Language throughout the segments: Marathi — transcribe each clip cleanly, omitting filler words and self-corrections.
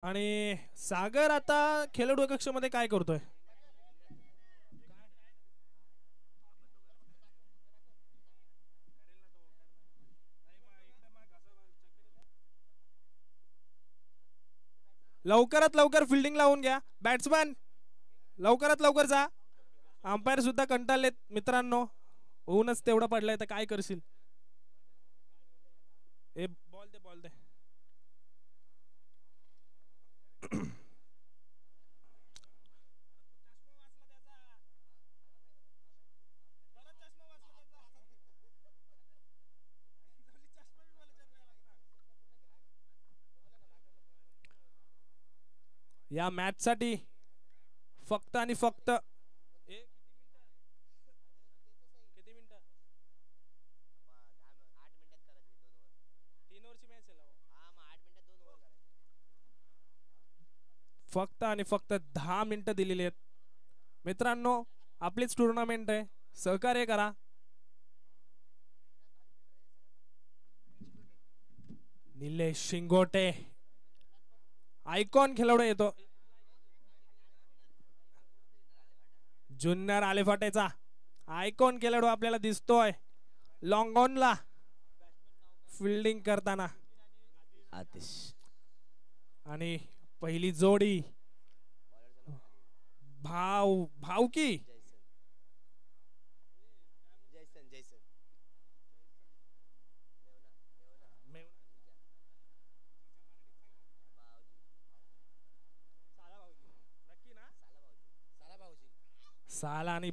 आणि सागर आता खेळाडू कक्षामध्ये काय करतोय? लवकरात लवकर फिल्डिंग लावून घ्या बॅट्समन, लवकरात लवकर जा. अंपायर सुद्धा कंटाळलेत मित्रांनो, ऊनच तेवढं पडलंय तर काय करशील. ए बॉल दे बॉल दे. या मॅच साठी फक्त आणि फक्त फक्त आणि फक्त 10 मिनिटं दिलेली आहेत मित्रांनो. आपलीच टुर्नामेंट आहे, सहकार्य करा. निलेश शिंगोटे आयकॉन खेळाडू येतो, जुन्नर आलेफाटेचा आयकॉन खेळाडू आपल्याला दिसतोय लॉंग ऑन ला फिल्डिंग करताना. आतिश आणि पहिली जोडी भाव की साला आणि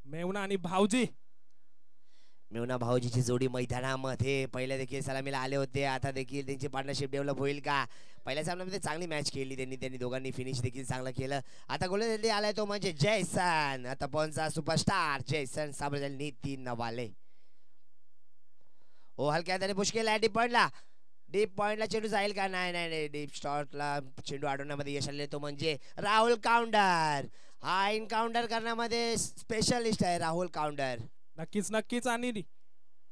मेवना आणि भाऊजी. मेवना भाऊजीची जोडी मैदानामध्ये पहिल्या देखील सलामीला आले होते, आता देखील त्यांची पार्टनरशिप डेव्हलप होईल का? पहिल्या सामन्यामध्ये चांगली मॅच खेळली त्यांनी दोघांनी, फिनिश देखील चांगलं केलं. आता गोलंदाजी आलाय तो म्हणजे जयसन, आता पॉनचा सुपरस्टार जयसन साबरजल नीती नवाले. ओ हलक्या हाताने पुश केला डीप पॉइंटला, डीप पॉइंटला चेंडू जाईल का? नाही नाही नाही, डीप शॉटला चेंडू अडवण्यामध्ये यश आले तो म्हणजे राहुल काउंटर. हा इनकाउंटर करण्यामध्ये स्पेशलिस्ट आहे राहुल काउंटर. नक्कीच नक्कीच. आणि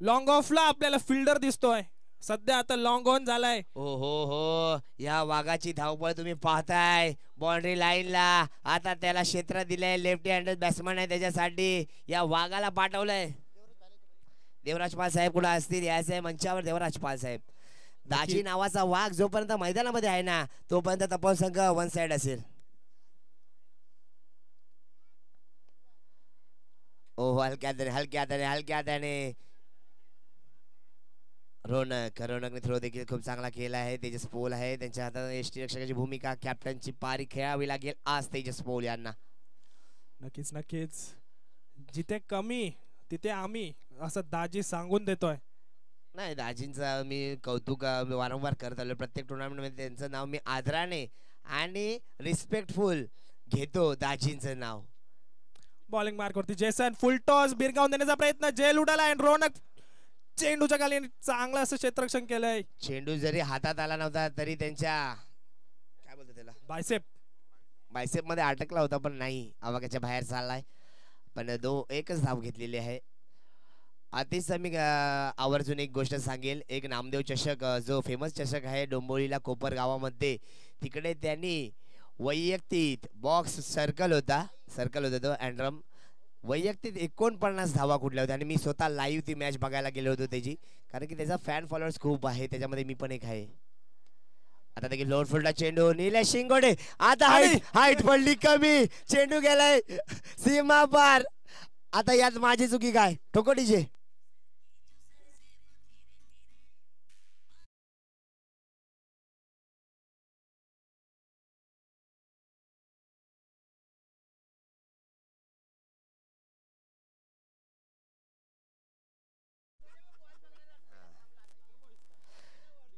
लॉंग ऑफला आपल्याला फिल्डर दिसतोय सध्या, आता लॉंग ऑन झालाय. हो हो हो, या वाघाची धावपळ तुम्ही पाहताय बाउंड्री लाईनला. आता त्याला क्षेत्र दिलंय, लेफ्टी हँडेड बॅट्समन आहे त्याच्यासाठी, या वाघाला पाठवलंय. देवराज पाल साहेब कुठे असतील याचे मंचावर? देवराज पाल साहेब. दाजी नावाचा वाघ जोपर्यंत मैदानामध्ये आहे ना तोपर्यंत तपोन संघ वन साइड असेल. ओ हलक्या हाताने रोनकने थ्रो देखील खूप चांगला केला आहे. तेजस पोल आहे त्यांच्या हातात, एसटी रक्षकाची भूमिका, कॅप्टनची पारी खेळावी लागेल आज तेजस पोल यांना. नक्कीच नक्कीच. जिथे कमी तिथे आम्ही असं दाजी सांगून देतोय. नाही, दाजींचं मी कौतुक वारंवार करत आलो, प्रत्येक टुर्नामेंटमध्ये त्यांचं नाव मी आदराने आणि रिस्पेक्टफुल घेतो, दाजींचं नाव. बॉलिंग मार्क वरती जयसन, फुल टॉस भिरकावून देण्याचा प्रयत्न, जेल उडाला आणि रोनक चेंडूच्या खाली चांगलं असं क्षेत्ररक्षण केलंय. चेंडू जरी हातात आला नव्हता तरी त्यांच्या काय बोलतो त्याला बायसेप मध्ये अटकला होता, पण नाही, आवाक्याच्या बाहेर चाललाय. पण एकच धाव घेतलेली आहे. अतिशय मी आवर्जून एक गोष्ट सांगेल, एक नामदेव चषक जो फेमस चषक आहे डोंबोलीला कोपर गावामध्ये, तिकडे त्यांनी वैयक्तिक बॉक्स सर्कल होता तो अँड्रम, वैयक्तिक 49 धावा कुठल्या होत्या. आणि मी स्वतः लाईव्ह ती मॅच बघायला गेलो होतो त्याची, कारण की त्याचा फॅन फॉलोअर्स खूप आहे, त्याच्यामध्ये मी पण एक आहे. आता देखील लोअर फील्डला चेंडू, निलेश शिंगोडे, आता हाईट पडली कमी, चेंडू गेलाय सीमा पार. आता यात माझी चुकी काय? ठोकोटीचे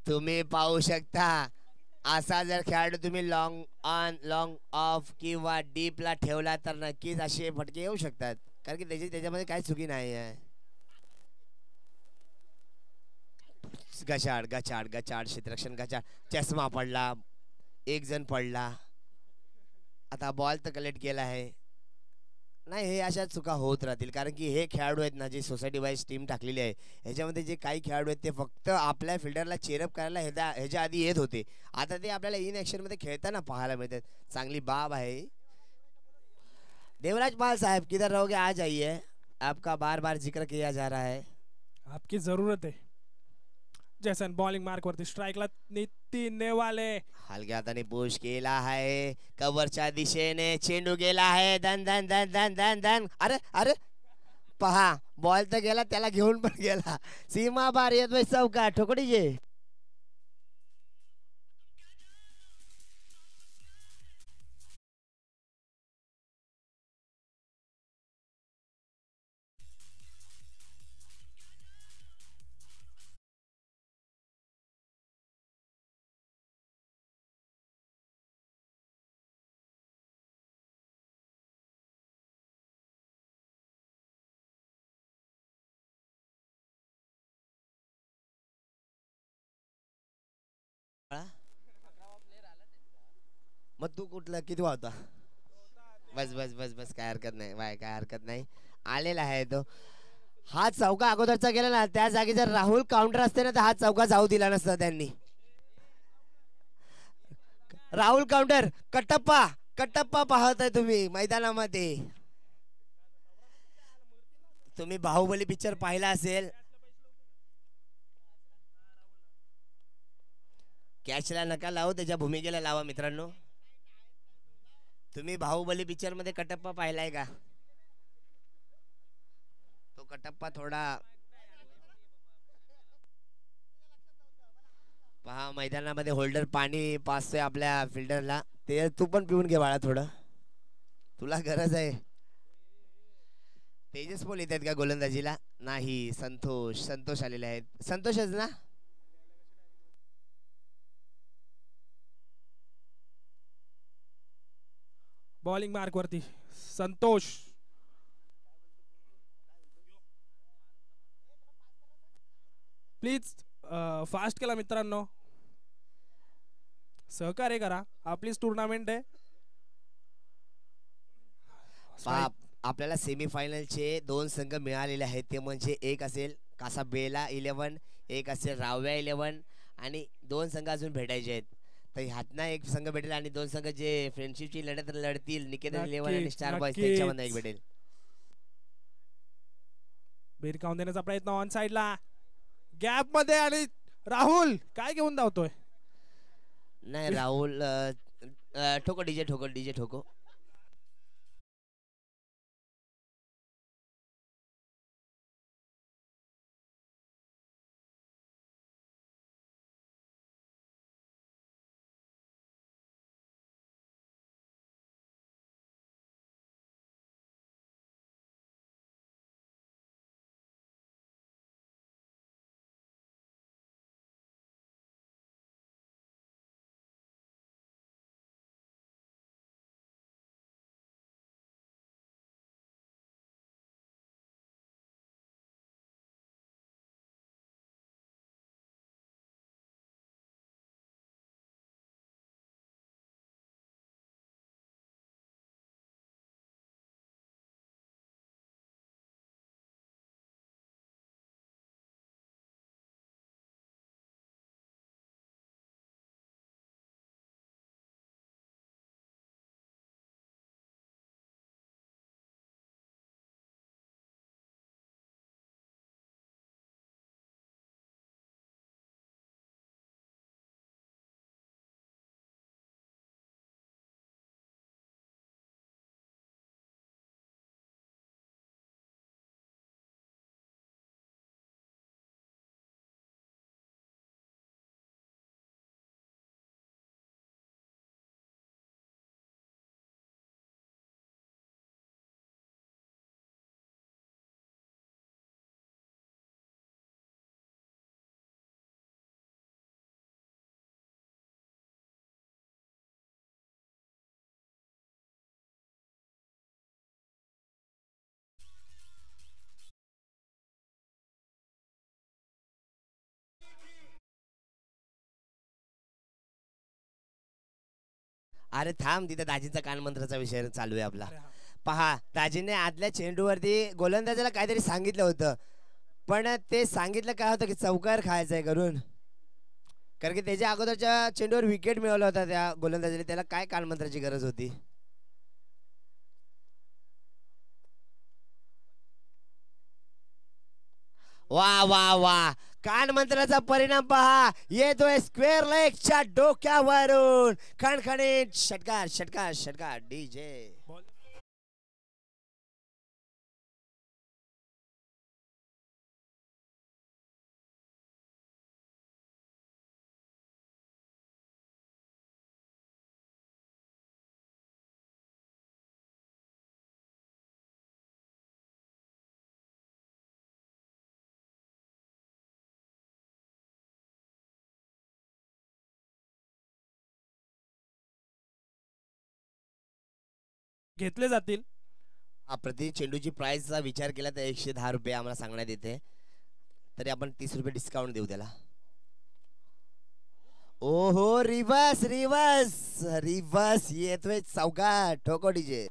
तुम्ही पाहू शकता. असा जर खेळाडू तुम्ही लॉंग ऑन लॉंग ऑफ किंवा डीपला ठेवला तर नक्कीच असे फटके येऊ शकतात, कारण की त्याच्यामध्ये काही चुकी नाही आहे. गचाड गचाड गचाड क्षेत्ररक्षण गचाड, चष्मा पडला, एक जण पडला. आता बॉल तर कलेक्ट केला आहे. नाही, हे अशा चुका होत राहतील, कारण की हे खेळाडू आहेत ना, जे सोसायटी वाईज टीम टाकलेली आहे, ह्याच्यामध्ये जे काही खेळाडू आहेत ते फक्त आपल्या फिल्डरला चेअरअप करायला ह्याच्या आधी येत होते. आता ते आपल्याला इन ॲक्शनमध्ये खेळताना पाहायला मिळतात. चांगली बाब आहे. देवराज पाल साहब किधर रहोगे, आ जाइए. आपका बार बार जिक्र किया जा रहा है. आपकी जरूरत आहे. जैसन बॉलिंग मार्क वरती स्ट्राईकला नितीन नेवाले. हलक्या हाताने पुश केला आहे, कव्हरच्या दिशेने चेंडू गेला आहे. धन धन धन धन धन धन. अरे अरे, पहा बॉल तर गेला, त्याला घेऊन पण गेला. सीमा बार येतोय चौका. ठोकडीजे मग तू कुठला किती होता? बस बस बस बस, काय हरकत नाही बाय, काय हरकत नाही. आलेला आहे तो. हा चौका अगोदरचा गेला ना, त्या जागी जर राहुल काउंटर असते ना, तर हा चौका जाऊ दिला नसता त्यांनी. राहुल काउंटर. कटप्पा कटप्पा पाहताय तुम्ही मैदानामध्ये. तुम्ही बाहुबली पिक्चर पाहिला असेल. कॅचला नका लावू, त्याच्या भूमिकेला लावा मित्रांनो. तुम्ही बाहुबली पिक्चर मध्ये कटप्पा पाहिलाय का? तो कटप्पा थोडा पहा, मैदानामध्ये होल्डर पाणी पाचतोय आपल्या फिल्डरला. ते तू पण पिऊन घे बाळा थोडं, तुला गरज आहे. तेजस बोल येत आहेत का गोलंदाजीला? नाही, संतोष संतोष आलेले आहेत. संतोषच ना? बॉलिंग मार्क वरती संतोष. प्लीज फास्ट केला मित्रांनो, सहकार्य करा, आपलीच टुर्नामेंट आहे. आपल्याला सेमीफायनलचे 2 संघ मिळालेले आहेत. ते म्हणजे एक असेल कासाबेला 11, एक असेल राव्या 11, आणि 2 संघ अजून भेटायचे आहेत. तर ह्यातनं एक संघ भेटेल, आणि 2 संघ जे फ्रेंडशिपची लढत लढतील, निकेतन 11 आणि स्टार बॉयज, त्यांच्यामध्ये एक भेटेल. भिरकावून देण्याचा प्रयत्न ऑन साइडला गॅप मध्ये, आणि राहुल काय घेऊन धावतोय? नाही राहुल, ठोको डीजे, ठोको डीजे, ठोको. अरे थांब, तिथे दाजीचा कानमंत्राचा विषय चालू आहे आपला. पहा दाजीने आदल्या चेंडूवरती गोलंदाजाला काहीतरी सांगितलं होतं, पण ते सांगितलं काय होतं की चौकार खायचंय करून, कारण की त्याच्या अगोदरच्या चेंडूवर विकेट मिळवला होता त्या गोलंदाजाने. त्याला काय कानमंत्राची गरज होती. वा वा वा, कानमंत्राचा परिणाम पहा, येतोय स्क्वेअर लेगच्या डोक्यावरून खणखणीत षटकार षटकार षटकार. डीजे घेतले जातील. प्रति चेंडूची प्राइसचा विचार केला तर 110 रुपये आम्हाला सांगण्यात येते, तरी आपण 30 रुपये डिस्काउंट देऊ त्याला. ओहो, रिवर्स रिवर्स रिवर्स येतोय चौकार. ठोको डीजे.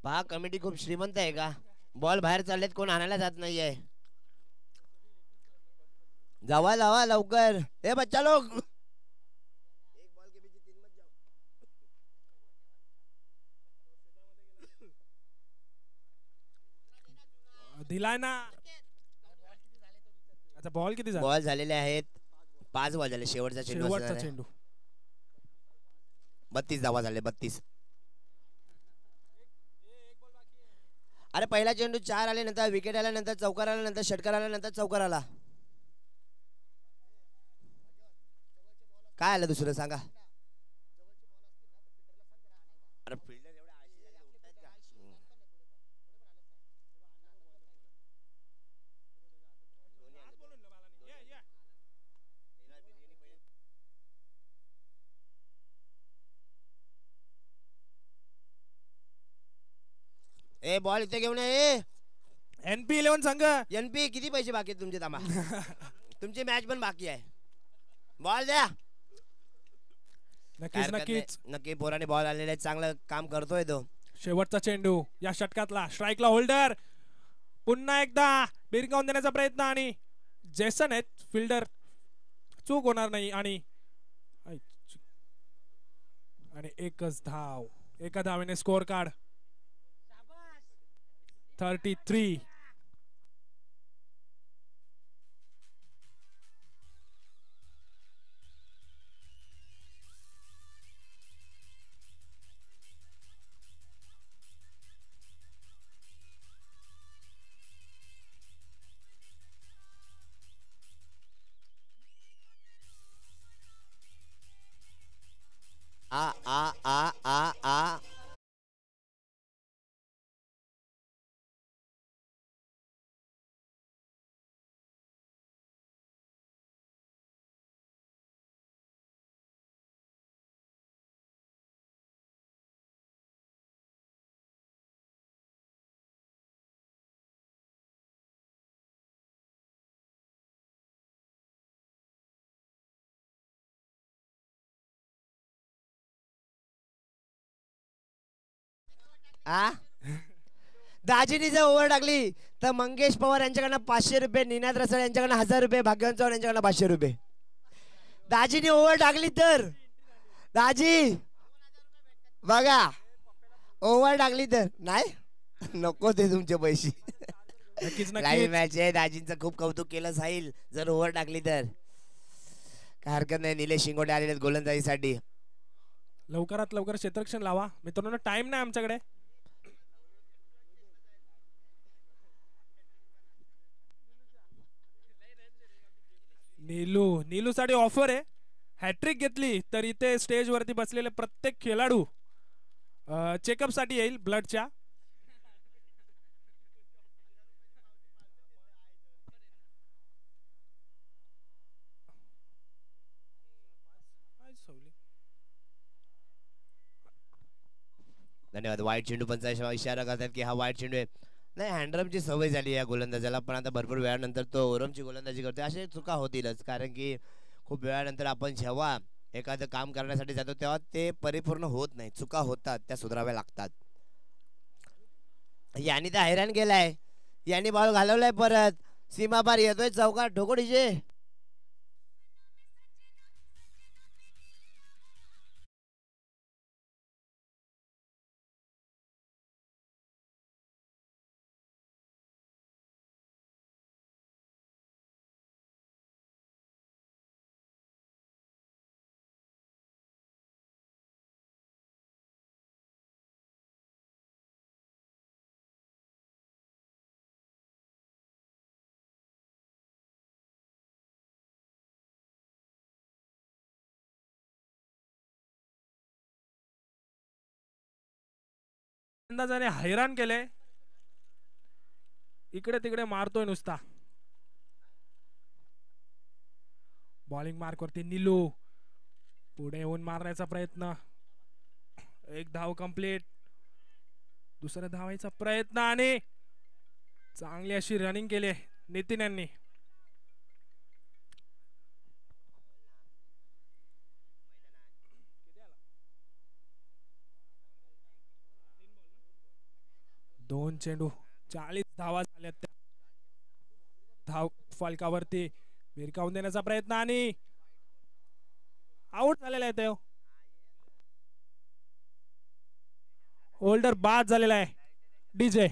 पहा कमिटी खूप श्रीमंत आहे का. बॉल बाहेर चाललेत, कोण आणायला जात नाहीये. जावा जावा लवकर, ए बच्चा लोग. दिलाय ना. अच्छा, बॉल किती झाले. बॉल झालेले आहेत 5 बॉल झाले. शेवटचा चेंडू. 32 धावा झाले. 32. अरे पहिला चेंडू 4 आले, नंतर विकेट आला, नंतर चौकार आला, नंतर षटकार आला, नंतर चौकार आला. काय आलं दुसरं सांगा. अरे फिल्डर एवढे आळशी झाले, उठतायत का? ए बॉल इथे घेऊन ये. NP11 संघ. NP किती पैसे बाकी आहेत तुमचे. थांबा, तुमची मॅच पण बाकी आहे. बॉल द्या. नक्कीच नक्कीच. नक्की पोराने बॉल आलेला आहे, चांगलं काम करतोय तो. शेवटचा चेंडू या षटकातला. स्ट्राईकला होल्डर. पुन्हा एकदा बिरकावून देण्याचा प्रयत्न आणि जेसन आहेत फिल्डर. चूक होणार नाही. आणि एकच धाव. एका धावेने स्कोर कार्ड 33. आ आ आ आ आ आ दाजीनी जर ओव्हर टाकली तर मंगेश पवार यांच्याकडनं 500 रुपये, निनाद रसाळ यांच्याकडनं 1000 रुपये, भाग्यवंत चव्हाण यांच्याकडनं 500 रुपये. दाजीनी ओव्हर टाकली तर. दाजी बघा, ओव्हर टाकली तर नाही, नको ते तुमचे पैसे. लाईव्ह मॅच आहे. दाजींचं खूप कौतुक केलं जाईल जर ओव्हर टाकली तर. काय हरकत नाही. निलेश शिंगोटे आलेले आहेत गोलंदाजीसाठी. लवकरात लवकर क्षेत्ररक्षण लावा मित्रांनो, टाइम नाही आमच्याकडे. नीलू साठी ऑफर आहे. हॅट्रिक घेतली तर इथे स्टेज वरती बसलेले प्रत्येक खेळाडू चेकअप साठी येईल ब्लडच्या. धन्यवाद. वाईट चेंडू पंचायत इशारा करतात की हा वाईट चेंडू आहे. नाही, हँडरमची सवय झाली या गोलंदाजाला, पण आता भरपूर वेळानंतर तो ओरमची गोलंदाजी करतोय. असे चुका होतीलच, कारण की खूप वेळानंतर आपण जेव्हा एखादं काम करण्यासाठी जातो तेव्हा ते परिपूर्ण होत नाही, चुका होतात, त्या सुधाराव्या लागतात. यांनी तर हैराण केलाय, यांनी बॉल घालवलाय परत सीमा पार येतोय चौकार ढोकोडीचे. गोलंदाजाने हैराण केले, इकडे तिकडे मारतोय नुसता. बॉलिंग मार्क वरती निलू पुढे येऊन मारण्याचा प्रयत्न, एक धाव कंप्लीट. दुसऱ्या धावायचा प्रयत्न आणि चांगली अशी रनिंग केली नितीन यांनी. दोन चेंडू 40 धावा झाल्यात त्या. धाव फलकावरती भिरकावून देण्याचा प्रयत्न आणि आउट झालेला आहे तो. होल्डर बाद झालेला आहे डीजे.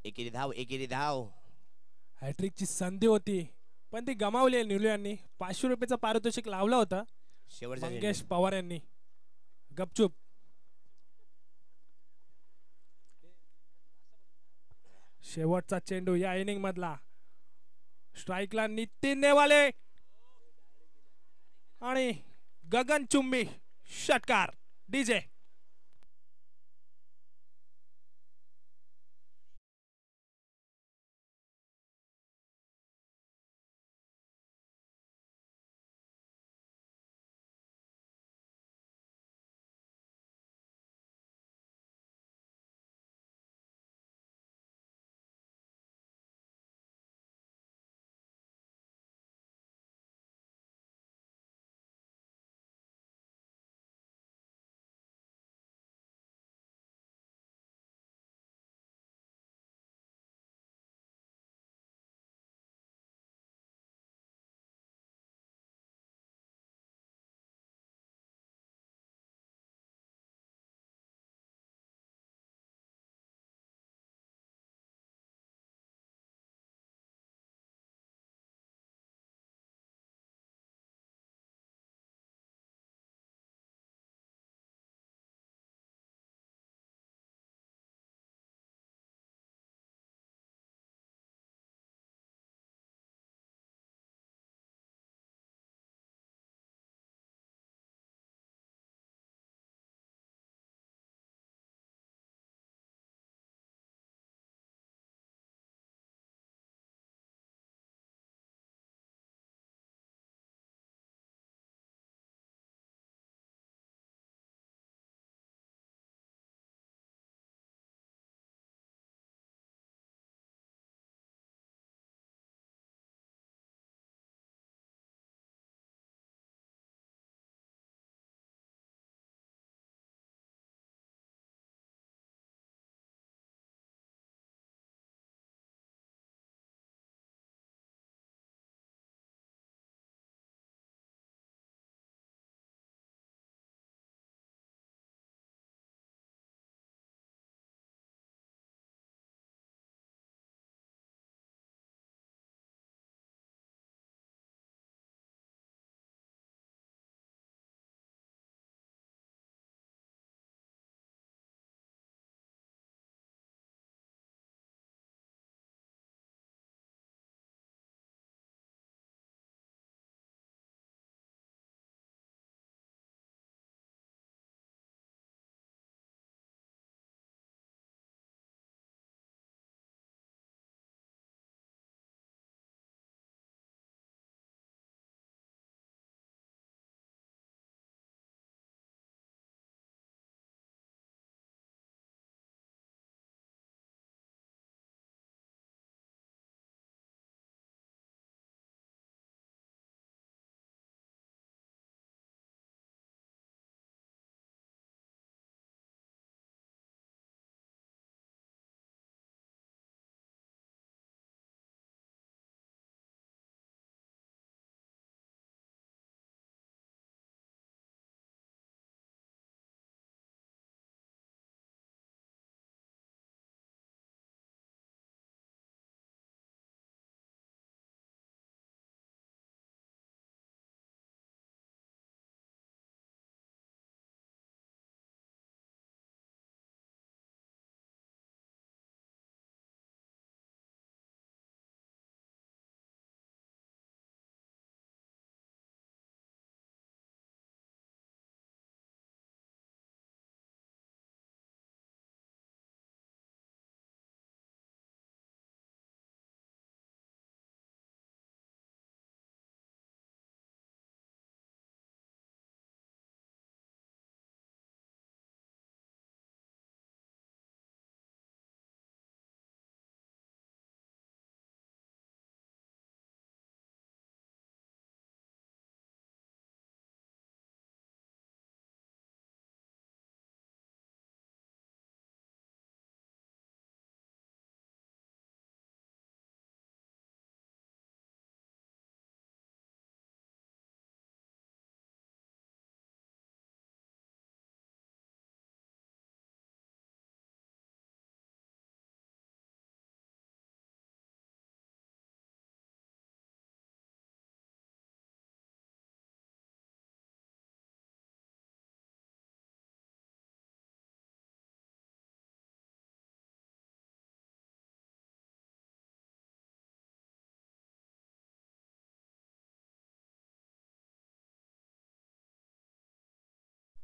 एकेरी धाव, एकेरी धाव. हॅट्रिकची संधी होती पण ती गमावली निलू यांनी. 500 रुपयाचं पारितोषिक लावलं होतं शेवटच्या मंगेश पवार यांनी. गपचूप. शेवटचा चेंडू या इनिंग मधला. स्ट्राइकला नितीन नेवाले आणि गगनचुंबी षटकार डीजे.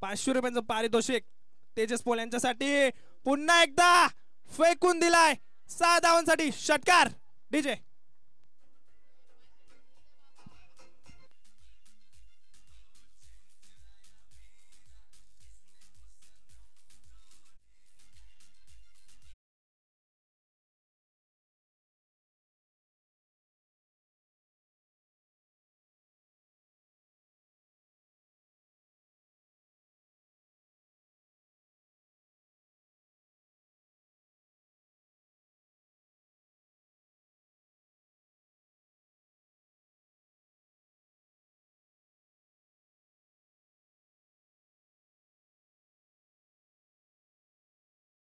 500 रुपयांचं पारितोषिक तेजस पोल यांच्यासाठी. पुन्हा एकदा फेकून दिलाय 6 धावांसाठी षटकार. डीजे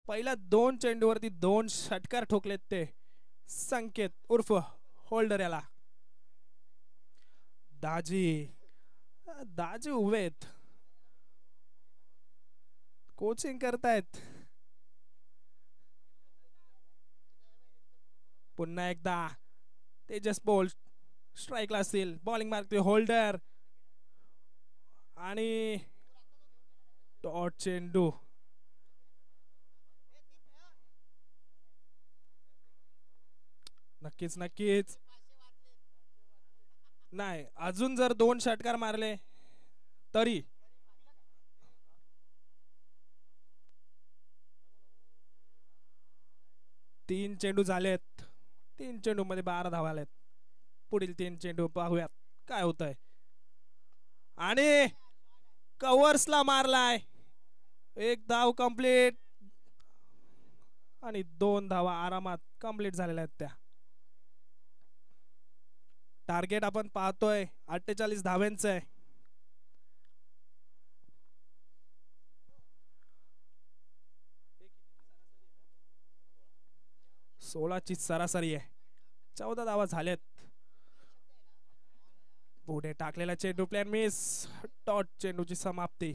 पहिल्या 2 चेंडूवरती 2 षटकार ठोकलेत ते संकेत उर्फ होल्डर याला. दाजी दाजी उभे आहेत, कोचिंग करतायत. पुन्हा एकदा तेजस पोल स्ट्राईकला असतील. बॉलिंग मारते होल्डर आणि डॉट चेंडू. नक्कीच नक्कीच नाही, अजून जर 2 षटकार मारले तरी. तीन चेंडू झालेत. 3 चेंडू मध्ये 12 धावा आलेत. पुढील 3 चेंडू पाहूयात काय होतंय. आणि कव्हर्सला मारलाय. 1 धाव कंप्लीट आणि 2 धावा आरामात कंप्लीट झालेल्या आहेत त्या. टार्गेट आपण पाहतोय 48 धाव्यांचं आहे. 16ची सरासरी आहे. 14 धावा झाल्यात. पुढे टाकलेला चेंडू प्लॅन मिस. डॉट चेंडूची समाप्ती.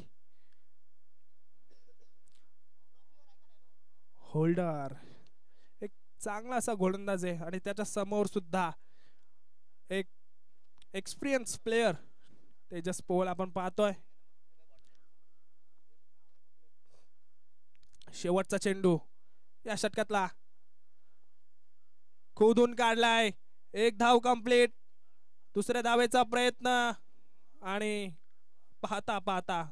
होल्डर एक चांगला असा गोलंदाज आहे आणि त्याच्या समोर सुद्धा एक एक्सपिरियन्स प्लेयर तेजस पोल आपण पाहतोय. शेवटचा चेंडू या षटकातला खोदून काढलाय. 1 धाव कंप्लीट. दुसऱ्या धावेचा प्रयत्न आणि पाहता पाहता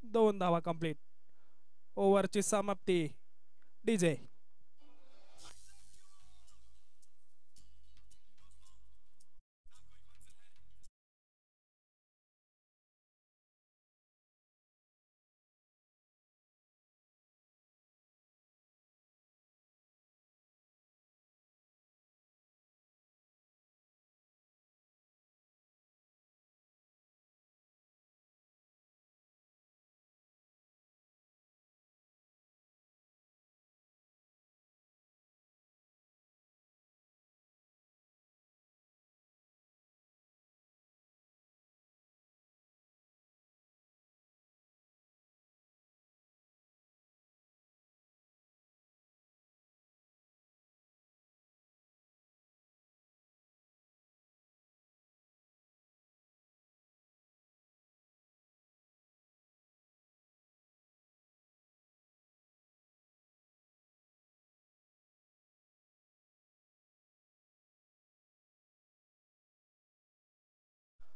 2 धावा कंप्लीट. ओव्हरची समाप्ती. डीजे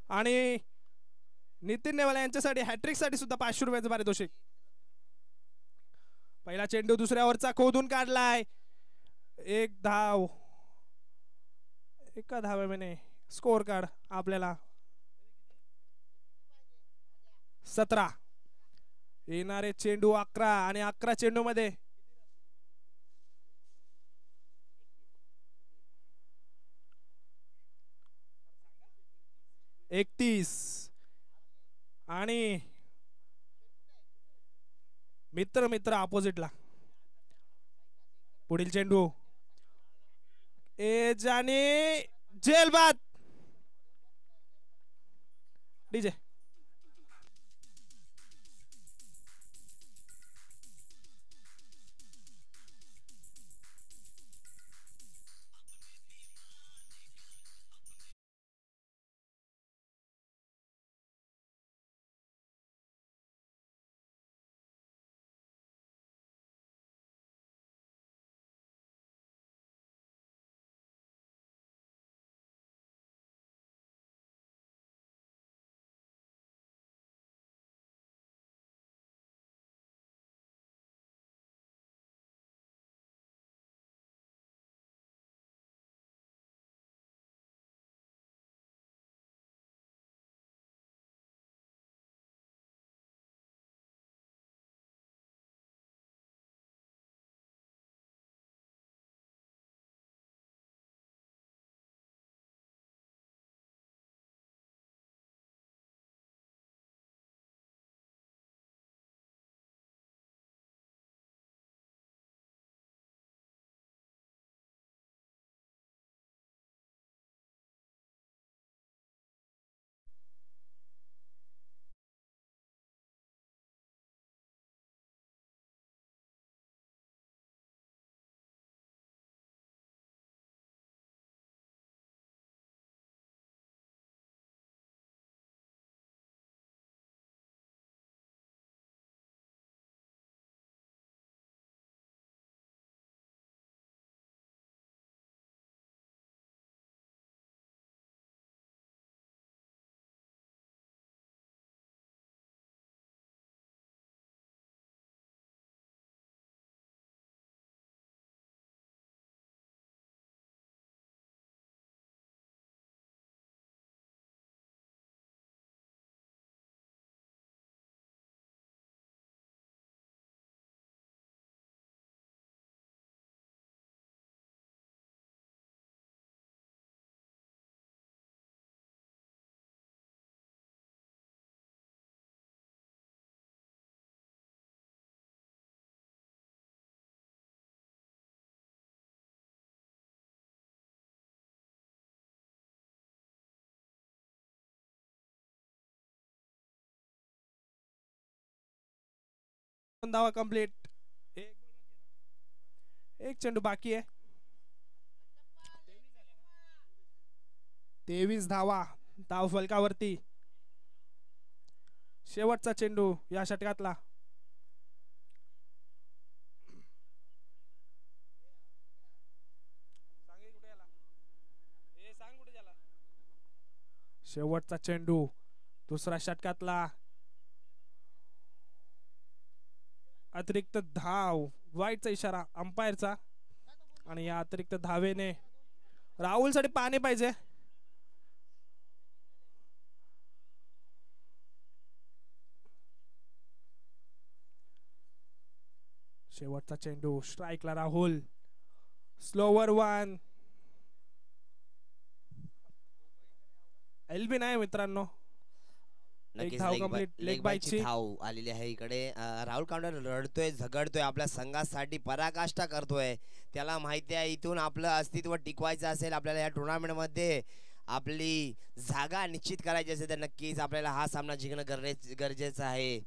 आणि नितीन नेवाला यांच्यासाठी हॅट्रिक साठी सुद्धा 500 रुपयाचं पारितोषिक. पहिला चेंडू दुसऱ्यावरचा खोदून काढलाय. 1 धाव. एका धावेने स्कोर कार्ड आपल्याला 17. येणारे चेंडू 11 आणि 11 चेंडू मध्ये 31 आणि मित्र मित्र अपोजिटला. पुढील चेंडू एज आणि जेलबाद. डीजे धावा कंप्लीट. एक चेंडू बाकी आहे. 23 धावा धाव फलकावरती. शेवटचा चेंडू या षटकातला. शेवटचा चेंडू दुसरा षटकातला. अतिरिक्त धाव, वाईटचा इशारा अंपायरचा. आणि या अतिरिक्त धावेने राहुल साठी पाणी पाहिजे. शेवटचा चेंडू स्ट्राइकला राहुल. Slower one. एलबी नाही मित्रांनो. एक धाव कंप्लीट. लेग बायची धाव आलेली आहे इकडे. राहुल काउंटर रडतोय, झगडतोय, आपल्या संघासाठी पराकाष्ठा करतोय. त्याला माहिती आहे इथून आपलं अस्तित्व टिकवायचं असेल, आपल्याला या टुर्नामेंट मध्ये आपली जागा निश्चित करायची असेल तर नक्कीच आपल्याला हा सामना जिंकणं गरजेचं आहे.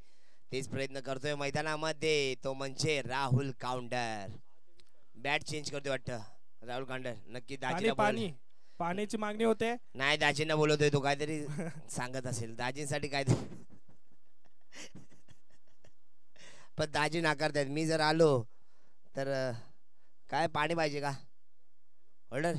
तेच प्रयत्न करतोय मैदानामध्ये तो म्हणजे राहुल काउंटर. बॅट चेंज करतोय वाटतं राहुल काउंटर. नक्की दाजीला पाण्याची मागणी होते. नाही दाजींना बोलवतोय तो, काहीतरी सांगत असेल दाजींसाठी काहीतरी. पण दाजी नाकारतात. मी जर आलो तर काय पाणी पाहिजे का होल्डर?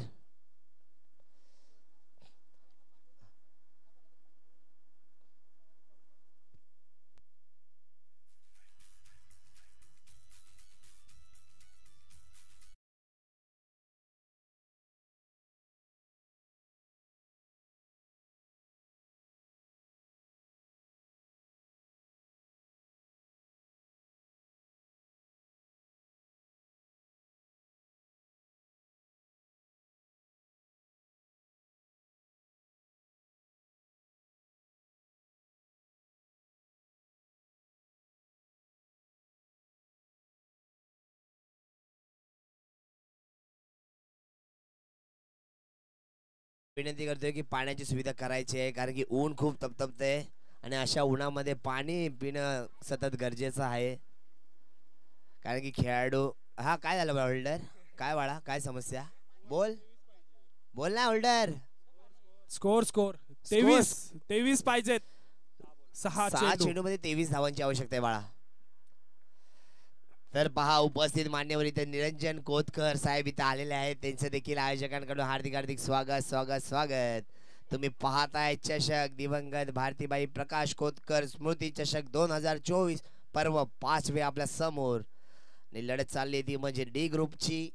विनंती करतोय की पाण्याची सुविधा करायची आहे, कारण की ऊन खूप तपतपतंय आणि अशा उन्हामध्ये पाणी पिणं सतत गरजेचं आहे. कारण की खेळाडू. हा काय झालं होल्डर? काय बाळा, काय समस्या? बोल बोल ना होल्डर. स्कोर 23 पाहिजेत. 6 चेंडू मध्ये 23 धावांची आवश्यकता आहे बाळा. तर पहा उपस्थित मान्यवर इथे निरंजन कोतकर साहेब इथे आलेले आहेत. त्यांचं देखील आयोजकांकडून हार्दिक हार्दिक स्वागत स्वागत स्वागत. तुम्ही पाहताय चषक दिवंगत भारतीबाई प्रकाश कोतकर स्मृती चषक 2024 पर्व 5वे आपल्या समोर. आणि लढत चालली ती म्हणजे डी ग्रुपची.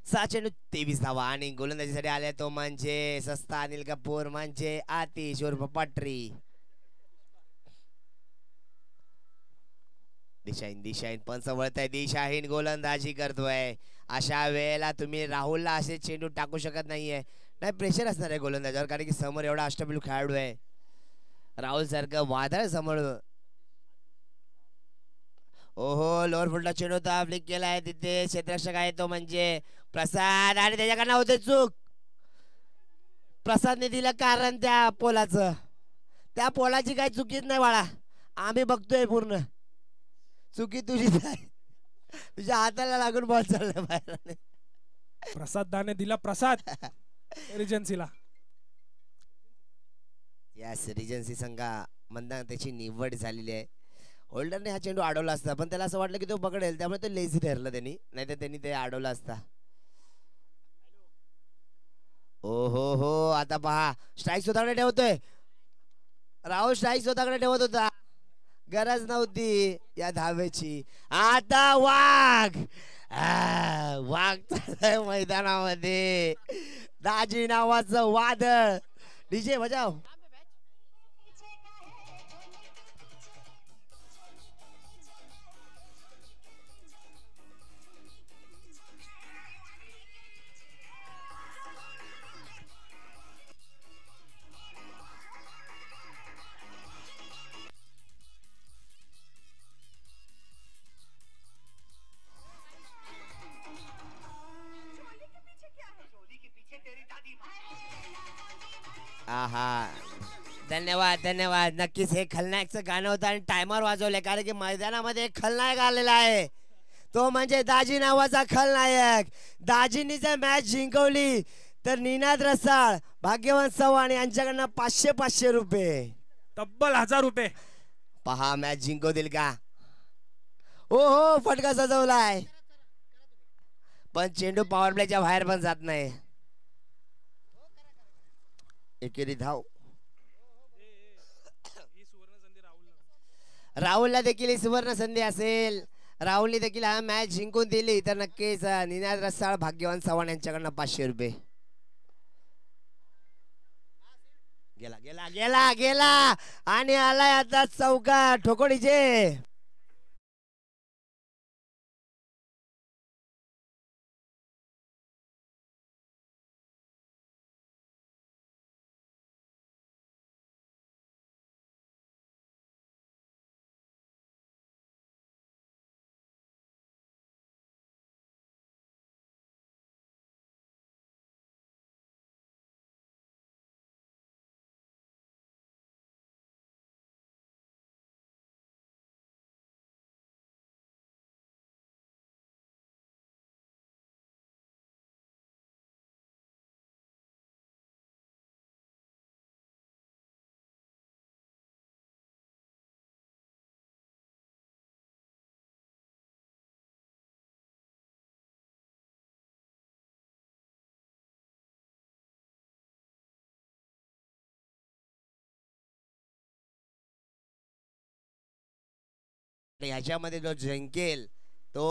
6 चेंडू 23 धावा आणि गोलंदाजीसाठी आले तो म्हणजे सस्ता अनिल कपूर म्हणजे आतिश उर्फ पटरी. दिशाहीन पंच वळताय. दिशाहीन गोलंदाजी करतोय. अशा वेळेला तुम्ही राहुलला असे चेंडू टाकू शकत नाहीये. नाही प्रेशर असणार आहे गोलंदाजावर, कारण की समोर एवढा अष्टपैलू खेळाडू आहे. राहुल सारखं वादळ समोर. ओहो लोअर फुटला चेंडू होता. फ्लिक केलाय. तिथे क्षेत्ररक्षक आहे तो म्हणजे प्रसाद आणि त्याच्याकडनं होते चूक. प्रसादने दिलं कारण त्या पोलाचं. त्या पोलाची काही चुकीच नाही बाळा, आम्ही बघतोय पूर्ण. चुकी तुझी नाही, तुझ्या हाताला लागून बॉल चालला बाहेर. प्रसाद दाने दिला. प्रसाद रिजन्सीला. यस रिजन्सी संघा मंदा त्याची निवड झालेली आहे. होल्डरने हा चेंडू अडवला असता, पण त्याला असं वाटलं की तो पकडेल, त्यामुळे ते लेझी ठरलं त्यांनी, नाहीतर त्यांनी ते अडवला असता. ओ हो आता पहा स्ट्राईक स्वतःकडे ठेवतोय राहुल. स्ट्राईक स्वतःकडे ठेवत होता, गरज नव्हती या धावेची. आता वाघ चाललाय मैदानामध्ये. दाजी नावाचं वादळ. डीजे बजाव. आहा धन्यवाद धन्यवाद. नक्कीच हे खलनायकचं गाणं होतं आणि टायमर वाजवलंय कारण की मैदानामध्ये एक खलनायक आलेला आहे. तो म्हणजे दाजी नावाचा खलनायक. दाजींनी जर मॅच जिंकवली तर निनाद रसाळ, भाग्यवान चव्हाण यांच्याकडनं 500 रुपये, तब्बल 1000 रुपये. पहा मॅच जिंकवतील का. हो हो फटका सजवलाय पण चेंडू पॉवर प्लेच्या बाहेर पण जात नाही. एकेरी धाव. राहुलला देखील ही सुवर्ण संधी असेल. राहुलने देखील हा मॅच जिंकून दिली तर नक्कीच निनाद रसाळ, भाग्यवान चव्हाण यांच्याकडनं 500 रुपये. गेला गेला गेला गेला आणि आलाय आता चौका ठोकोडीचे. ह्याच्यामध्ये जो जिंकेल तो